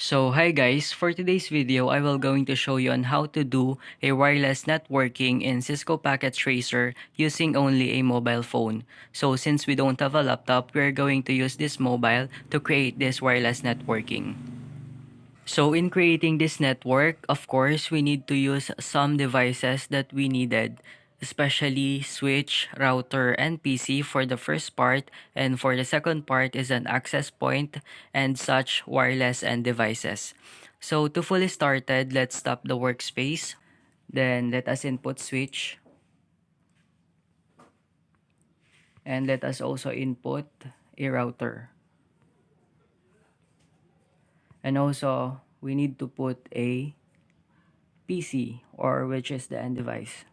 So hi guys, for today's video I will going to show you on how to do a wireless networking in Cisco Packet Tracer using only a mobile phone. So since we don't have a laptop, we're going to use this mobile to create this wireless networking. So in creating this network, of course, we need to use some devices that we needed, especially switch, router, and PC for the first part, and for the second part is an access point and such wireless and devices. So to fully started, let's stop the workspace. Then let us input switch, and let us also input a router. And also, we need to put a PC, or which is the end device.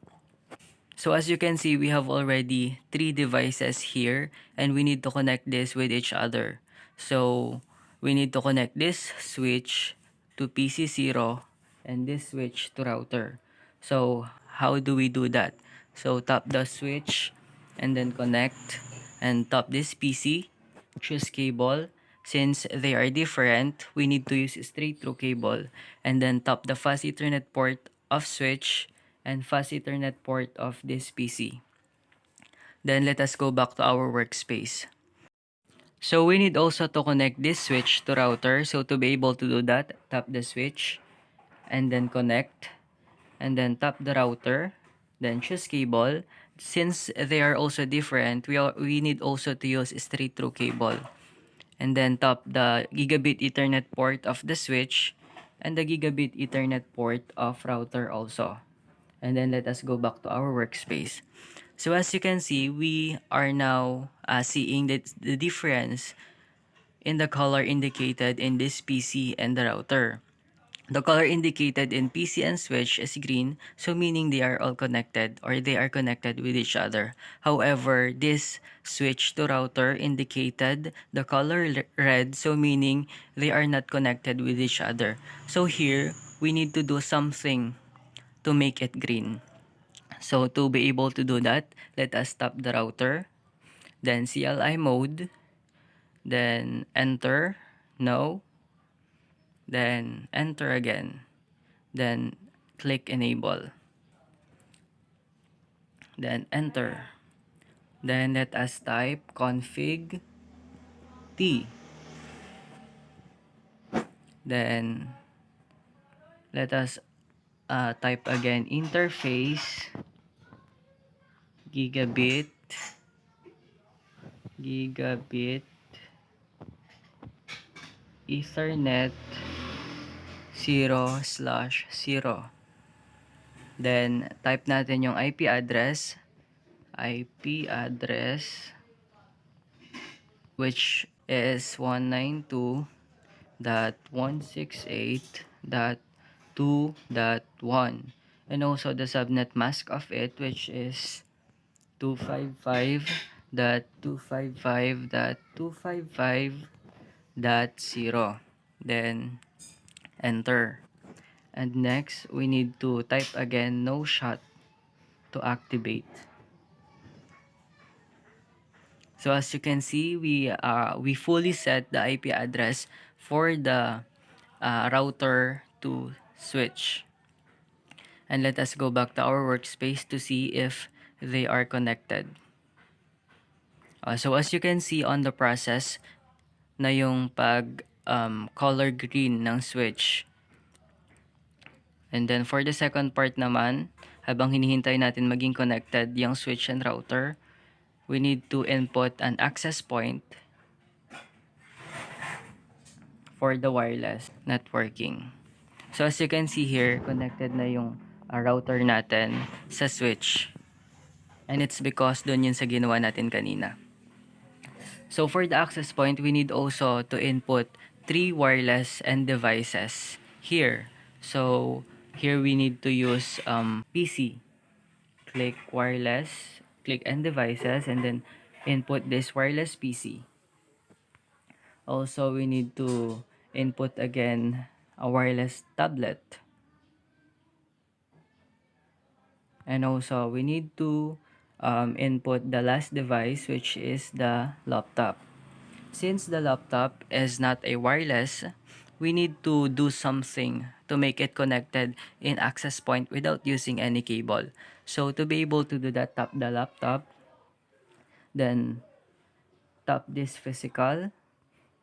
So as you can see, we have already 3 devices here and we need to connect this with each other. So we need to connect this switch to PC0 and this switch to router. So how do we do that? So tap the switch and then connect, and tap this PC, choose cable. Since they are different, we need to use straight through cable, and then tap the fast Ethernet port of switch and fast Ethernet port of this PC. Then let us go back to our workspace. So we need also to connect this switch to router. So to be able to do that, tap the switch and then connect, and then tap the router, then choose cable. Since they are also different, we need also to use straight through cable. And then tap the gigabit Ethernet port of the switch and the gigabit Ethernet port of router also. And then let us go back to our workspace. So as you can see, we are now seeing the difference in the color indicated in this PC and the router. The color indicated in PC and switch is green, so meaning they are all connected or they are connected with each other. However, this switch to router indicated the color red, so meaning they are not connected with each other. So here, we need to do something to make it green. So to be able to do that, let us tap the router, then CLI mode, then enter, no, then enter again, then click enable, then enter, then let us type config t, then let us type again interface gigabit Ethernet 0/0. Then type natin yung IP address which is 192.168.2.1, and also the subnet mask of it, which is 255.255.255.0. Then enter. And next, we need to type again no shot to activate. So as you can see, we fully set the IP address for the router to switch. And let us go back to our workspace to see if they are connected. So as you can see on the process na yung pag color green ng switch. And then for the second part naman, habang hinihintay natin maging connected yung switch and router, we need to input an access point for the wireless networking. So as you can see here, connected na yung router natin sa switch. And it's because doon yun sa ginawa natin kanina. So for the access point, we need also to input 3 wireless end devices here. So here we need to use PC. Click wireless, click end devices, and then input this wireless PC. Also, we need to input again a wireless tablet. And also, we need to input the last device, which is the laptop. Since the laptop is not a wireless, we need to do something to make it connected in access point without using any cable. So to be able to do that, tap the laptop, then tap this physical,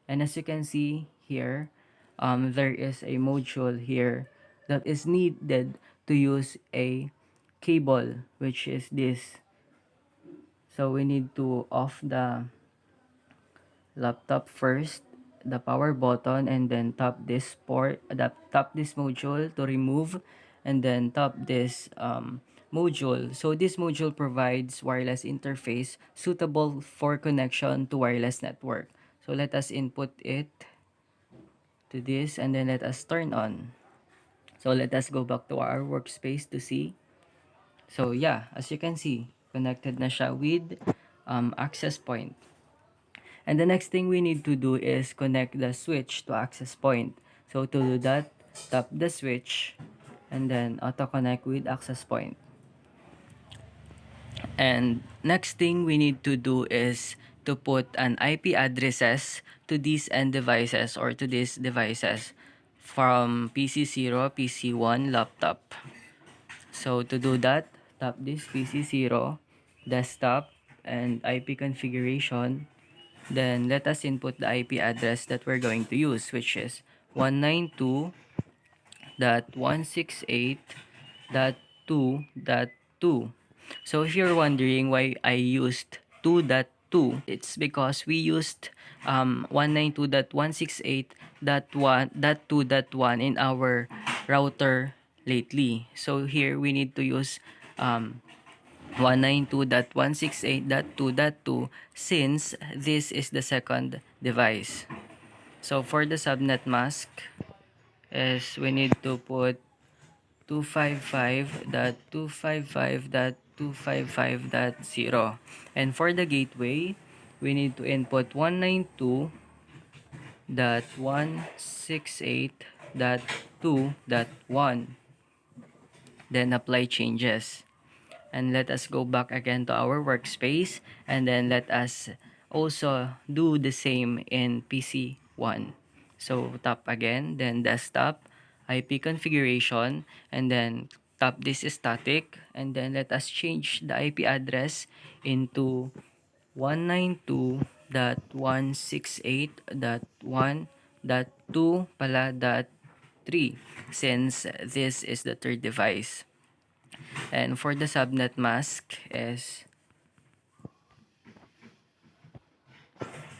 and as you can see here, there is a module here that is needed to use a cable, which is this. So we need to off the laptop first, the power button, and then tap this tap this module to remove, and then tap this module. So this module provides wireless interface suitable for connection to wireless network. So let us input it to this, and then let us turn on. So let us go back to our workspace to see. So yeah, as you can see, connected na siya with access point. And the next thing we need to do is connect the switch to access point. So to do that, tap the switch and then auto connect with access point. And next thing we need to do is to put an IP addresses to these end devices or to these devices from PC0, PC1, laptop. So to do that, tap this PC0, desktop, and IP configuration. Then let us input the IP address that we're going to use, which is 192.168.2.2. So if you're wondering why I used 2.2, it's because we used 192.168.1.2.1 in our router lately. So here we need to use 192.168.2.2 since this is the second device. So for the subnet mask is we need to put 255.255.255.0, and for the gateway we need to input 192.168.2.1, then apply changes. And let us go back again to our workspace, and then let us also do the same in PC1. So tap again, then desktop, IP configuration, and then tap this static, and then let us change the IP address into 192.168.1.2 pala .3, since this is the third device. And for the subnet mask is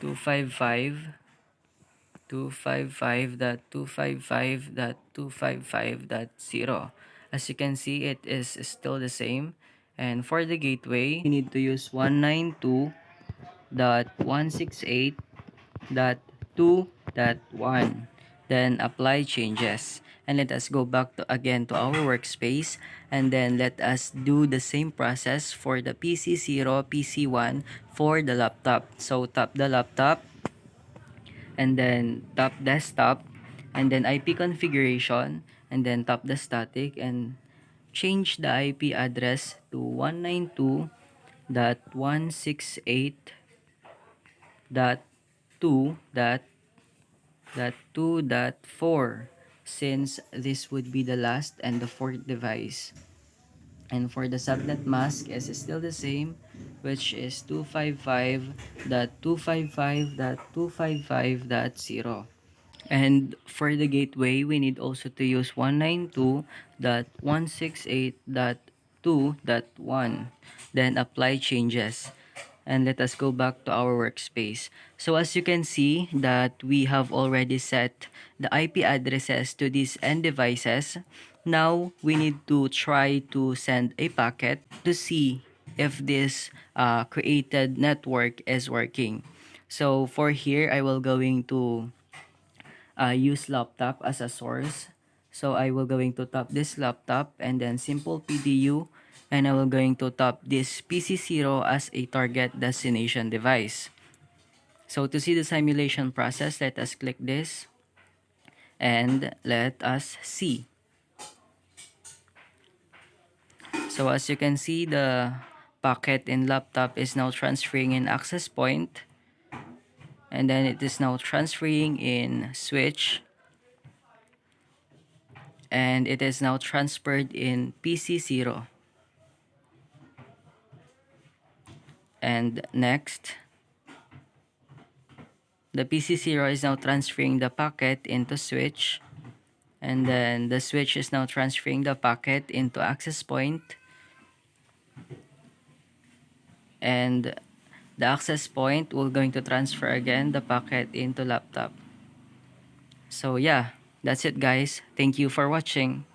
255.255.255.255.0. As you can see, it is still the same. And for the gateway, we need to use 192.168.2.1. Then apply changes. And let us go back again to our workspace, and then let us do the same process for the PC0, PC1 for the laptop. So tap the laptop, and then tap desktop, and then IP configuration, and then tap the static and change the IP address to 192.168.2.2.4, since this would be the last and the fourth device. And for the subnet mask is still the same, which is 255.255.255.0. And for the gateway, we need also to use 192.168.2.1. Then apply changes. And let us go back to our workspace. So as you can see that we have already set the IP addresses to these end devices. Now we need to try to send a packet to see if this created network is working. So for here, I will going to use laptop as a source. So I will going to tap this laptop and then simple PDU, and I will going to tap this PC0 as a target destination device. So to see the simulation process, let us click this and let us see. So as you can see, the packet in laptop is now transferring in access point, and then it is now transferring in switch, and it is now transferred in PC0. And next, the PC0 is now transferring the packet into switch, and then the switch is now transferring the packet into access point, and the access point will going to transfer again the packet into laptop. So yeah, that's it guys. Thank you for watching.